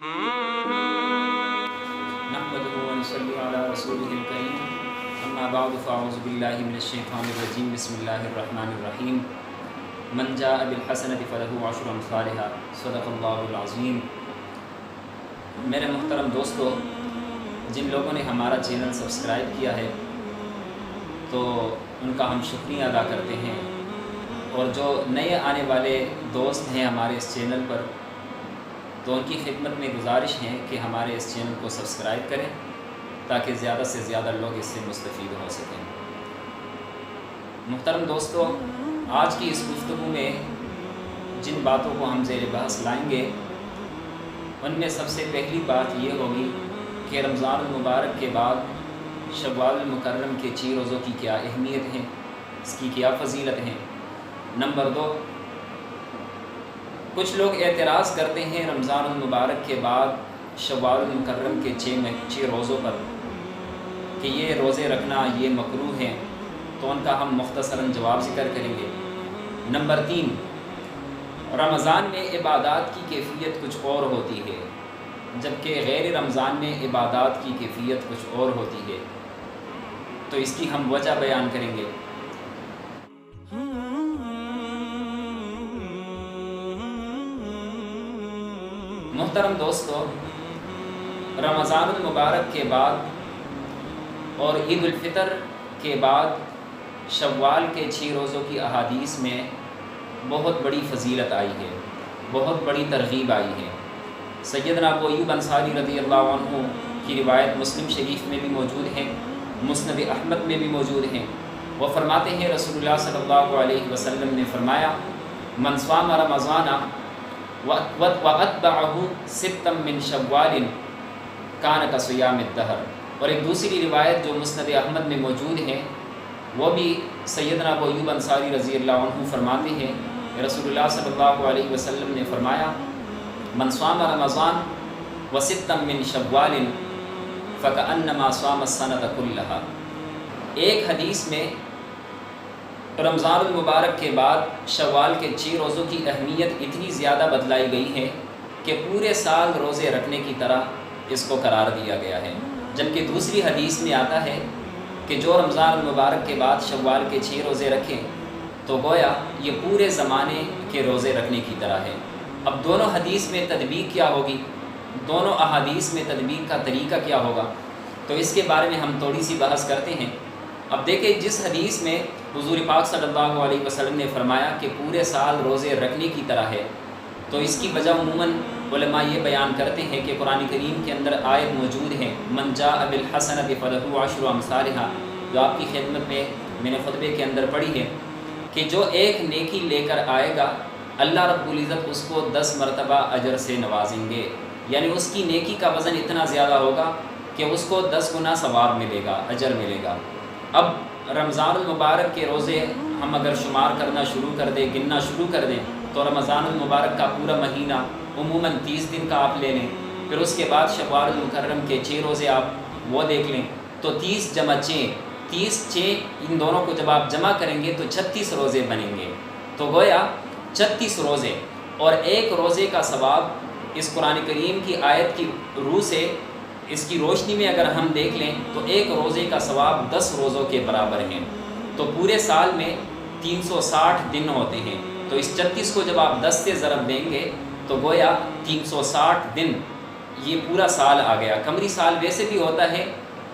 نحمده ونصلي على رسوله الكريم اما بعد فاعوذ بالله من الشیطان الرجیم بسم اللہ الرحمن الرحیم من جاء بالحسنة فله عشر امثالها صدق اللہ العظیم۔ میرے محترم دوستو، جن لوگوں نے ہمارا چینل سبسکرائب کیا ہے تو ان کا ہم شکریہ ادا کرتے ہیں، اور جو نئے آنے والے دوست ہیں ہمارے اس چینل پر تو ان کی خدمت میں گزارش ہے کہ ہمارے اس چینل کو سبسکرائب کریں تاکہ زیادہ سے زیادہ لوگ اس سے مستفید ہو سکیں۔ محترم دوستو، آج کی اس گفتگو میں جن باتوں کو ہم زیر بحث لائیں گے ان میں سب سے پہلی بات یہ ہوگی کہ رمضان المبارک کے بعد شوال المکرم کے 6 روزوں کی کیا اہمیت ہے، اس کی کیا فضیلت ہے۔ نمبر 2، کچھ لوگ اعتراض کرتے ہیں رمضان المبارک کے بعد شوال المکرم کے 6 روزوں پر کہ یہ روزے رکھنا یہ مکروہ ہے، تو ان کا ہم مختصراً جواب ذکر کریں گے۔ نمبر 3، رمضان میں عبادات کی کیفیت کچھ اور ہوتی ہے جبکہ غیر رمضان میں عبادات کی کیفیت کچھ اور ہوتی ہے، تو اس کی ہم وجہ بیان کریں گے۔ محترم دوستو، رمضان المبارک کے بعد اور عید الفطر کے بعد شوال کے 6 روزوں کی احادیث میں بہت بڑی فضیلت آئی ہے، بہت بڑی ترغیب آئی ہے۔ سیدنا ابو ایوب انصاری رضی اللہ عنہ کی روایت مسلم شریف میں بھی موجود ہے، مسند احمد میں بھی موجود ہیں۔ وہ فرماتے ہیں رسول اللہ صلی اللہ علیہ وسلم نے فرمایا، من صام رمضان وَأَتْبَعَهُ سِتًّا مِّن شَوَّالٍ كَانَ كَصِيَامِ الدَّهْرِ۔ اور ایک دوسری روایت جو مسند احمد میں موجود ہے وہ بھی سیدنا ابو ایوب انصاری رضی اللہ عنہ فرماتے ہیں کہ رسول اللہ صلی اللہ علیہ وسلم نے فرمایا، من صام رمضان وستا من شوال فكأنما صام السنة كلها۔ ایک حدیث میں رمضان المبارک کے بعد شوال کے 6 روزوں کی اہمیت اتنی زیادہ بتلائی گئی ہے کہ پورے سال روزے رکھنے کی طرح اس کو قرار دیا گیا ہے، جبکہ دوسری حدیث میں آتا ہے کہ جو رمضان المبارک کے بعد شوال کے 6 روزے رکھیں تو گویا یہ پورے زمانے کے روزے رکھنے کی طرح ہے۔ اب دونوں حدیث میں تطبیق کیا ہوگی، دونوں احادیث میں تطبیق کا طریقہ کیا ہوگا، تو اس کے بارے میں ہم تھوڑی سی بحث کرتے ہیں۔ اب دیکھیں، جس حدیث میں حضور پاک صلی اللہ علیہ وسلم نے فرمایا کہ پورے سال روزے رکھنے کی طرح ہے، تو اس کی وجہ عموماً علماء یہ بیان کرتے ہیں کہ قرآن کریم کے اندر آیت موجود ہے، من جاء بالحسنۃ فلہ عشر امثالھا، جو آپ کی خدمت میں نے خطبے کے اندر پڑھی ہے کہ جو ایک نیکی لے کر آئے گا اللہ رب العزت اس کو 10 مرتبہ اجر سے نوازیں گے، یعنی اس کی نیکی کا وزن اتنا زیادہ ہوگا کہ اس کو 10 گنا ثواب ملے گا، اجر ملے گا۔ اب رمضان المبارک کے روزے ہم اگر شمار کرنا شروع کر دیں، گننا شروع کر دیں، تو رمضان المبارک کا پورا مہینہ عموماً 30 دن کا آپ لے لیں، پھر اس کے بعد شوال المکرم کے 6 روزے آپ وہ دیکھ لیں، تو 30 جمع 6 ان دونوں کو جب آپ جمع کریں گے تو 36 روزے بنیں گے۔ تو گویا 36 روزے اور ایک روزے کا ثواب اس قرآن کریم کی آیت کی روح سے، اس کی روشنی میں اگر ہم دیکھ لیں تو ایک روزے کا ثواب 10 روزوں کے برابر ہیں، تو پورے سال میں 360 دن ہوتے ہیں، تو اس 36 کو جب آپ 10 سے ضرب دیں گے تو گویا 360 دن یہ پورا سال آ گیا۔ قمری سال ویسے بھی ہوتا ہے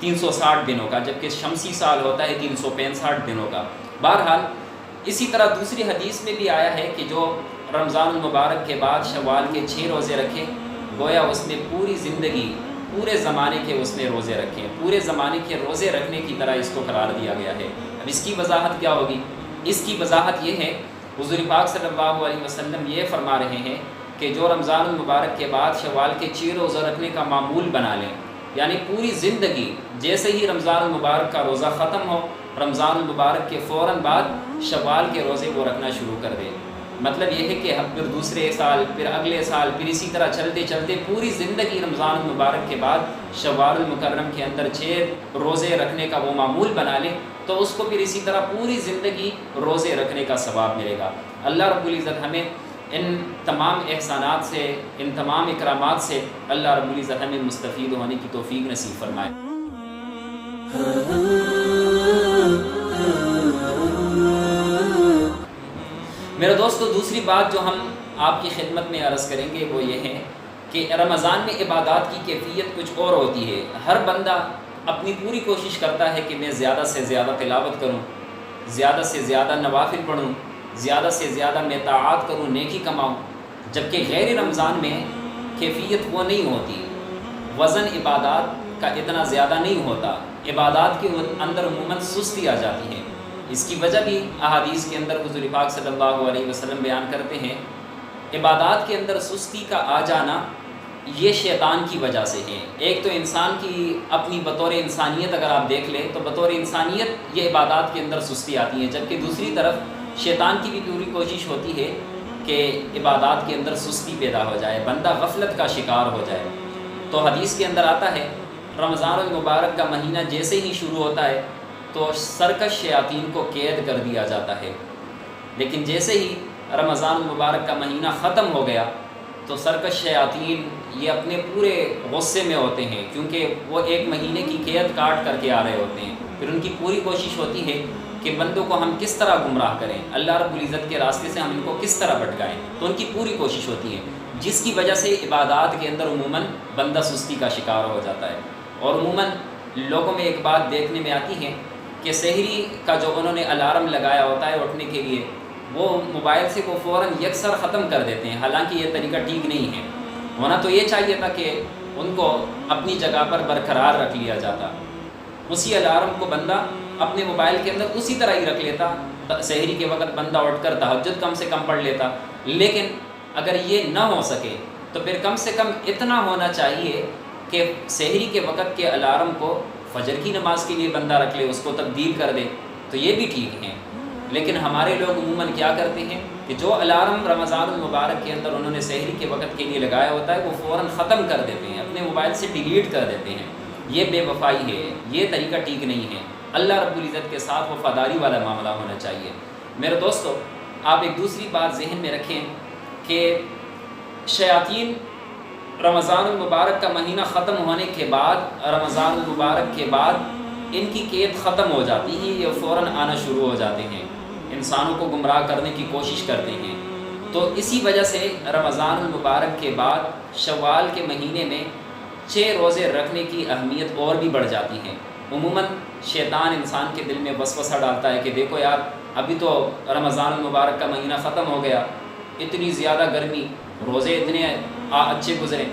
360 دنوں کا، جبکہ شمسی سال ہوتا ہے 365 دنوں کا۔ بہرحال اسی طرح دوسری حدیث میں بھی آیا ہے کہ جو رمضان المبارک کے بعد شوال کے 6 روزے رکھے، گویا اس نے پوری زندگی، پورے زمانے کے اس نے روزے رکھے، پورے زمانے کے روزے رکھنے کی طرح اس کو قرار دیا گیا ہے۔ اب اس کی وضاحت کیا ہوگی؟ اس کی وضاحت یہ ہے، حضور پاک صلی اللہ علیہ وسلم یہ فرما رہے ہیں کہ جو رمضان المبارک کے بعد شوال کے 6 روزہ رکھنے کا معمول بنا لیں، یعنی پوری زندگی جیسے ہی رمضان المبارک کا روزہ ختم ہو، رمضان المبارک کے فوراً بعد شوال کے روزے وہ رکھنا شروع کر دے۔ مطلب یہ ہے کہ پھر دوسرے سال، پھر اگلے سال، پھر اسی طرح چلتے چلتے پوری زندگی رمضان المبارک کے بعد شوال المکرم کے اندر 6 روزے رکھنے کا وہ معمول بنا لیں، تو اس کو پھر اسی طرح پوری زندگی روزے رکھنے کا ثواب ملے گا۔ اللہ رب العزت ہمیں ان تمام احسانات سے، ان تمام اکرامات سے اللہ رب العزت ہمیں مستفید ہونے کی توفیق نصیب فرمائے۔ میرے دوستو، دوسری بات جو ہم آپ کی خدمت میں عرض کریں گے وہ یہ ہے کہ رمضان میں عبادات کی کیفیت کچھ اور ہوتی ہے۔ ہر بندہ اپنی پوری کوشش کرتا ہے کہ میں زیادہ سے زیادہ تلاوت کروں، زیادہ سے زیادہ نوافل پڑھوں، زیادہ سے زیادہ میں طاعات کروں، نیکی کماؤں، جبکہ غیر رمضان میں کیفیت وہ نہیں ہوتی، وزن عبادات کا اتنا زیادہ نہیں ہوتا، عبادات کے اندر عموماً سستی آ جاتی ہے۔ اس کی وجہ بھی احادیث کے اندر حضور پاک صلی اللہ علیہ وسلم بیان کرتے ہیں۔ عبادات کے اندر سستی کا آ جانا یہ شیطان کی وجہ سے ہے۔ ایک تو انسان کی اپنی بطور انسانیت اگر آپ دیکھ لیں تو بطور انسانیت یہ عبادات کے اندر سستی آتی ہے، جبکہ دوسری طرف شیطان کی بھی پوری کوشش ہوتی ہے کہ عبادات کے اندر سستی پیدا ہو جائے، بندہ غفلت کا شکار ہو جائے۔ تو حدیث کے اندر آتا ہے رمضان المبارک کا مہینہ جیسے ہی شروع ہوتا ہے تو سرکش شیاطین کو قید کر دیا جاتا ہے، لیکن جیسے ہی رمضان المبارک کا مہینہ ختم ہو گیا تو سرکش شیاطین یہ اپنے پورے غصے میں ہوتے ہیں، کیونکہ وہ ایک مہینے کی قید کاٹ کر کے آ رہے ہوتے ہیں۔ پھر ان کی پوری کوشش ہوتی ہے کہ بندوں کو ہم کس طرح گمراہ کریں، اللہ رب العزت کے راستے سے ہم ان کو کس طرح بھٹکائیں، تو ان کی پوری کوشش ہوتی ہے، جس کی وجہ سے عبادات کے اندر عموماً بندہ سستی کا شکار ہو جاتا ہے۔ اور عموماً لوگوں میں ایک بات دیکھنے میں آتی ہے کہ سحری کا جو انہوں نے الارم لگایا ہوتا ہے اٹھنے کے لیے، وہ موبائل سے وہ فوراً یکسر ختم کر دیتے ہیں، حالانکہ یہ طریقہ ٹھیک نہیں ہے۔ ہونا تو یہ چاہیے تھا کہ ان کو اپنی جگہ پر برقرار رکھ لیا جاتا، اسی الارم کو بندہ اپنے موبائل کے اندر اسی طرح ہی رکھ لیتا، سحری کے وقت بندہ اٹھ کر تہجد کم سے کم پڑھ لیتا۔ لیکن اگر یہ نہ ہو سکے تو پھر کم سے کم اتنا ہونا چاہیے کہ سحری کے وقت کے الارم کو فجر کی نماز کے لیے بندہ رکھ لے، اس کو تبدیل کر دے، تو یہ بھی ٹھیک ہے۔ لیکن ہمارے لوگ عموماً کیا کرتے ہیں کہ جو الارم رمضان المبارک کے اندر انہوں نے سحری کے وقت کے لیے لگایا ہوتا ہے وہ فوراً ختم کر دیتے ہیں، اپنے موبائل سے ڈیلیٹ کر دیتے ہیں۔ یہ بے وفائی ہے، یہ طریقہ ٹھیک نہیں ہے۔ اللہ رب العزت کے ساتھ وفاداری والا معاملہ ہونا چاہیے۔ میرے دوستو، آپ ایک دوسری بات ذہن میں رکھیں کہ شیاطین رمضان المبارک کا مہینہ ختم ہونے کے بعد، رمضان المبارک کے بعد ان کی قید ختم ہو جاتی ہے، یہ فوراً آنا شروع ہو جاتے ہیں، انسانوں کو گمراہ کرنے کی کوشش کرتے ہیں۔ تو اسی وجہ سے رمضان المبارک کے بعد شوال کے مہینے میں 6 روزے رکھنے کی اہمیت اور بھی بڑھ جاتی ہے۔ عموماً شیطان انسان کے دل میں وسوسہ ڈالتا ہے کہ دیکھو یار، ابھی تو رمضان المبارک کا مہینہ ختم ہو گیا، اتنی زیادہ گرمی، روزے اتنے اچھے گزرے،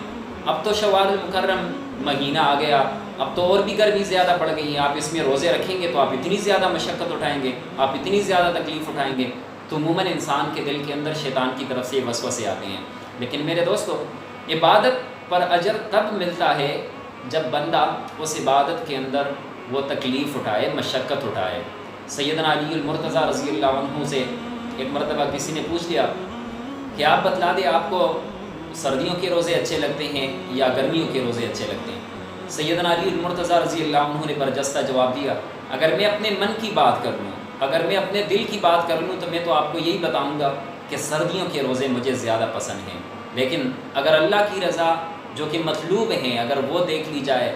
اب تو شوال المکرم مہینہ آ گیا، اب تو اور بھی گرمی زیادہ بڑھ گئی ہے، آپ اس میں روزے رکھیں گے تو آپ اتنی زیادہ مشقت اٹھائیں گے، آپ اتنی زیادہ تکلیف اٹھائیں گے۔ تو عموماً انسان کے دل کے اندر شیطان کی طرف سے وسوسے آتے ہیں۔ لیکن میرے دوستو، عبادت پر اجر تب ملتا ہے جب بندہ اس عبادت کے اندر وہ تکلیف اٹھائے، مشقت اٹھائے۔ سیدنا علی المرتضیٰ رضی اللہ عنہ سے ایک مرتبہ کسی نے پوچھ لیا کہ آپ بتلا دیں آپ کو سردیوں کے روزے اچھے لگتے ہیں یا گرمیوں کے روزے اچھے لگتے ہیں؟ سیدنا علی المرتضیٰ رضی اللہ عنہ نے برجستہ جواب دیا، اگر میں اپنے من کی بات کر لوں، اگر میں اپنے دل کی بات کر لوں تو میں تو آپ کو یہی بتاؤں گا کہ سردیوں کے روزے مجھے زیادہ پسند ہیں، لیکن اگر اللہ کی رضا جو کہ مطلوب ہیں اگر وہ دیکھ لی جائے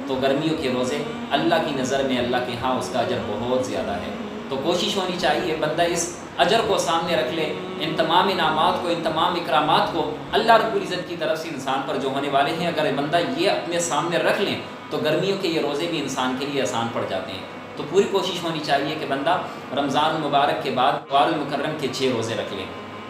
تو گرمیوں کے روزے اللہ کی نظر میں، اللہ کے ہاں اس کا اجر بہت زیادہ ہے۔ تو کوشش ہونی چاہیے بندہ اس اجر کو سامنے رکھ لے، ان تمام انعامات کو، ان تمام اکرامات کو اللہ رب العزت کی طرف سے انسان پر جو ہونے والے ہیں، اگر بندہ یہ اپنے سامنے رکھ لیں تو گرمیوں کے یہ روزے بھی انسان کے لیے آسان پڑ جاتے ہیں۔ تو پوری کوشش ہونی چاہیے کہ بندہ رمضان المبارک کے بعد شوال المکرم کے 6 روزے رکھ لیں۔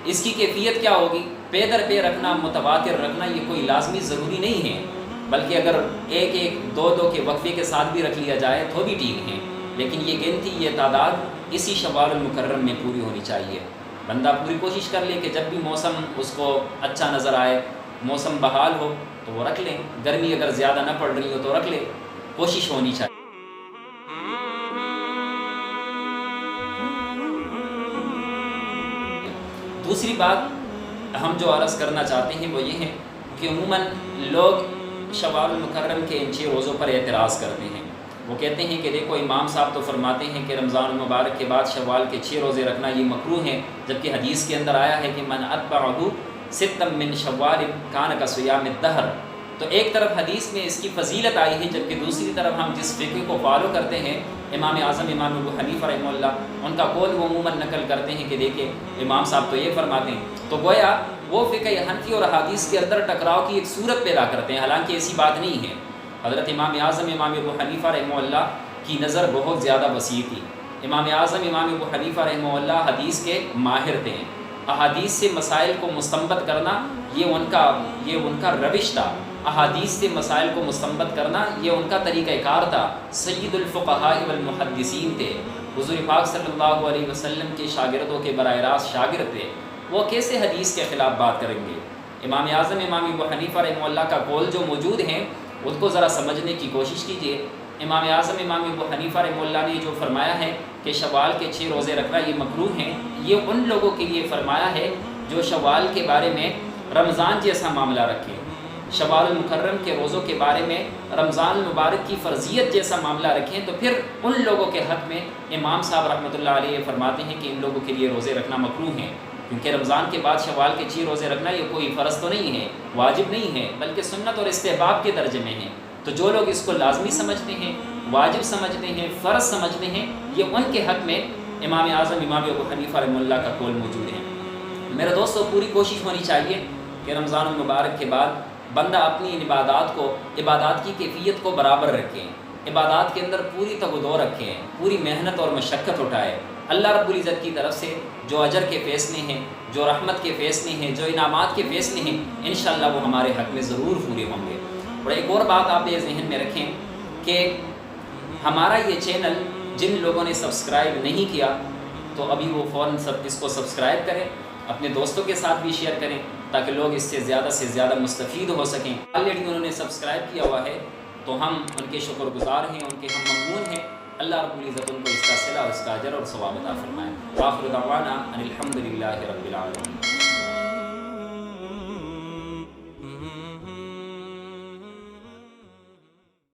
اس کی کیفیت کیا ہوگی؟ پے در پے رکھنا، متواتر رکھنا یہ کوئی لازمی ضروری نہیں ہے، بلکہ اگر ایک ایک دو دو کے وقفے کے ساتھ بھی رکھ لیا جائے تو بھی ٹھیک ہے، لیکن یہ گنتی، یہ تعداد اسی شوال المکرم میں پوری ہونی چاہیے۔ بندہ پوری کوشش کر لے کہ جب بھی موسم اس کو اچھا نظر آئے، موسم بحال ہو تو وہ رکھ لیں، گرمی اگر زیادہ نہ پڑ رہی ہو تو رکھ لے، کوشش ہونی چاہیے۔ دوسری بات ہم جو عرض کرنا چاہتے ہیں وہ یہ ہے کہ عموماً لوگ شوال المکرم کے ان 6 روزوں پر اعتراض کرتے ہیں۔ وہ کہتے ہیں کہ دیکھو امام صاحب تو فرماتے ہیں کہ رمضان المبارک کے بعد شوال کے 6 روزے رکھنا یہ مکروہ ہیں، جبکہ حدیث کے اندر آیا ہے کہ من اتبعہ ستا من شوال کان کصیام الدہر۔ تو ایک طرف حدیث میں اس کی فضیلت آئی ہے، جبکہ دوسری طرف ہم جس فقہ کو فالو کرتے ہیں امام اعظم امام ابو حنیفہ رحمہ اللہ، ان کا قول وہ عموماً نقل کرتے ہیں کہ دیکھیں امام صاحب تو یہ فرماتے ہیں، تو گویا وہ فقہ حنفی اور حدیث کے اندر ٹکراؤ کی ایک صورت پیدا کرتے ہیں، حالانکہ ایسی بات نہیں ہے۔ حضرت امام اعظم امام ابو حنیفہ رحمہ اللہ کی نظر بہت زیادہ وسیع تھی۔ امام اعظم امام ابو حنیفہ رحمہ اللہ حدیث کے ماہر تھے، احادیث سے مسائل کو مستنبط کرنا یہ ان کا روش تھا، احادیث سے مسائل کو مستنبط کرنا یہ ان کا طریقہ کار تھا۔ سید الفقہاء والمحدثین تھے، حضور پاک صلی اللہ علیہ وسلم کے شاگردوں کے براہ راست شاگرد تھے، وہ کیسے حدیث کے خلاف بات کریں گے؟ امام اعظم امام ابو حنیفہ رحمہ اللہ کا قول جو موجود ہیں ان کو ذرا سمجھنے کی کوشش کیجیے۔ امام اعظم امام ابو حنیفہ رحمہ اللہ نے جو فرمایا ہے کہ شوال کے 6 روزے رکھنا یہ مکروہ ہیں، یہ ان لوگوں کے لیے فرمایا ہے جو شوال کے بارے میں رمضان جیسا معاملہ رکھیں، شوال المکرم کے روزوں کے بارے میں رمضان المبارک کی فرضیت جیسا معاملہ رکھیں، تو پھر ان لوگوں کے حق میں امام صاحب رحمۃ اللہ علیہ فرماتے ہیں کہ ان لوگوں کے لیے روزے رکھنا مکروہ ہیں، کیونکہ رمضان کے بعد شوال کے 6 روزے رکھنا یہ کوئی فرض تو نہیں ہے، واجب نہیں ہے، بلکہ سنت اور استحباب کے درجے میں ہے۔ تو جو لوگ اس کو لازمی سمجھتے ہیں، واجب سمجھتے ہیں، فرض سمجھتے ہیں، یہ ان کے حق میں امام اعظم امام ابو حنیفہ رحمہ اللہ کا قول موجود ہے۔ میرے دوستو، پوری کوشش ہونی چاہیے کہ رمضان المبارک کے بعد بندہ اپنی ان عبادات کی کیفیت کو برابر رکھیں، عبادات کے اندر پوری تگ و دو رکھیں، پوری محنت اور مشقت اٹھائے۔ اللہ رب العزت کی طرف سے جو اجر کے فیصلے ہیں، جو رحمت کے فیصلے ہیں، جو انعامات کے فیصلے ہیں، انشاءاللہ وہ ہمارے حق میں ضرور پورے ہوں گے۔ اور ایک اور بات آپ یہ ذہن میں رکھیں کہ ہمارا یہ چینل جن لوگوں نے سبسکرائب نہیں کیا تو ابھی وہ فوراً اس کو سبسکرائب کریں، اپنے دوستوں کے ساتھ بھی شیئر کریں تاکہ لوگ اس سے زیادہ مستفید ہو سکیں۔ آلریڈی انہوں نے سبسکرائب کیا ہوا ہے تو ہم ان کے شکر گزار ہیں، ان کے ہم ممنون ہیں۔ اللہ رب العزت ان کو اس کا صلہ اور اس کا اجر اور ثواب عطا فرمائے۔ وآخر دعوانا ان الحمد للہ رب العالمین۔